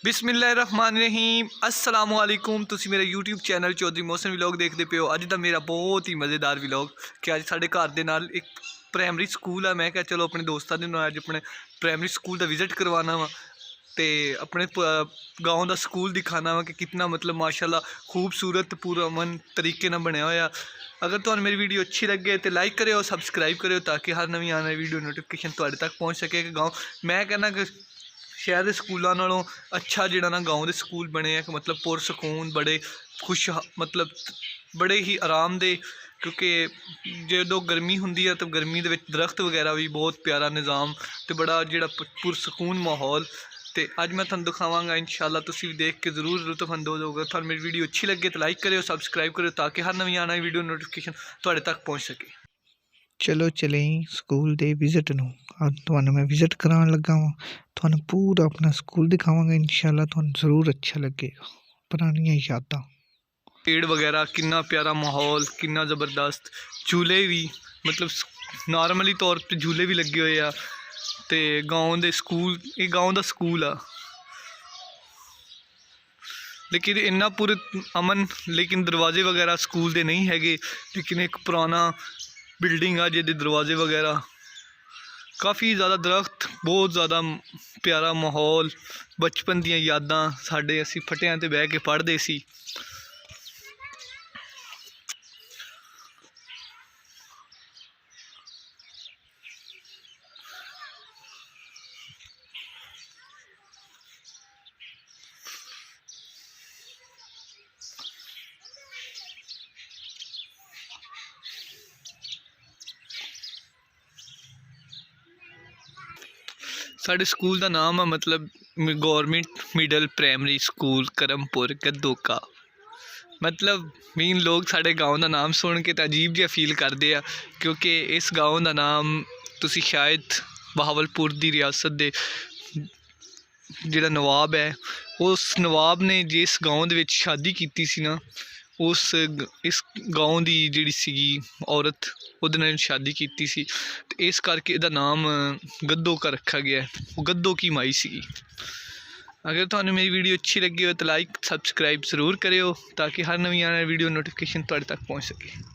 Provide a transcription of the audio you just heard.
बिस्मिल्लाहिर्रहमानिर्रहीम अस्सलाम वालेकुम। तुसी मेरा YouTube channel Chaudhry Mohsin vlog देखते पे हो। अज दा मेरा बहुत ही मज़ेदार व्लॉग कि अज साढ़े घर दे नाल एक प्राइमरी स्कूल है। मैं क्या चलो अपने दोस्तों के नाल अज अपने प्राइमरी स्कूल का विजिट करवाना वा ते अपने गाँव का स्कूल दिखाना वा कि कितना मतलब माशाल्लाह खूबसूरत पूरा मन तरीके नाल बनया होया। अगर तुहानू मेरी वीडियो अच्छी लगे तो लाइक करो, सबसक्राइब करो ताकि हर नवी आने वाली वीडियो नोटिफिकेशन तुहाडे तक पहुँच सके। कि गाँव मैं कहना कि शहर के स्कूलों नालों अच्छा जिहड़ा ना गाँव के स्कूल बने हैं, मतलब पुरसकून बड़े खुश मतलब बड़े ही आरामदेह। क्योंकि जो गर्मी होंगी है तो गर्मी के दरख्त वगैरह भी बहुत प्यारा निज़ाम तो बड़ा जिहड़ा पुरसकून माहौल। तो अज मैं तुहानू दिखावांगा इंशाअल्लाह, तुसीं भी देख के जरूर लुत्फअंदोज़ होगे। तुहानू मेरी वीडियो अच्छी लगे तो लाइक करो, सबसक्राइब करो ताकि हर नवी आने वाली वीडियो नोटिफिकेशन तुहाडे तक पहुँच सके। चलो चले स्कूल दे विजिट नूं तुहानू मैं विजिट कराने लगा वां। तुहानू पूरा अपना स्कूल दिखावांगा इंशाअल्लाह, तुहानू जरूर अच्छा लगेगा। पुरानियां यादां, पेड़ वगैरह कितना प्यारा माहौल, कितना ज़बरदस्त। झूले भी मतलब नॉर्मली तौर पर झूले भी लगे हुए आ। तो गाँव के स्कूल, ये गाँव का स्कूल आ लेकिन इन्ना पूरे अमन, लेकिन दरवाजे वगैरह स्कूल के नहीं है। लेकिन एक पुराना बिल्डिंग आ जिहदे दरवाजे वगैरह काफ़ी ज़्यादा दरख्त, बहुत ज़्यादा प्यारा माहौल। बचपन दियां यादां साडे असीं फट्टियां ते बह के पढ़दे सी। साढ़े स्कूल का नाम है मतलब government middle primary school Karampur Gaddoka. मतलब मीन लोग साढ़े गाँव का नाम सुन के तो अजीब जिहा फील करते हैं, क्योंकि इस गाँव का नाम तुसी शायद बहावलपुर की रियासत दे जिहड़ा नवाब है, उस नवाब ने जिस गाँव दे विच शादी की सी ना, उस इस गाँव की जिहड़ी सीगी औरत उहदे नाल शादी की सी। तो इस करके इहदा नाम गद्दोका रखा गया है। वो गद्दो की माई सी। अगर तुहानू मेरी वीडियो अच्छी लगी हो तो लाइक सबसक्राइब जरूर करियो ताकि हर नवी आने वाली वीडियो नोटिफिकेशन तुहाडे तक पहुँच सके।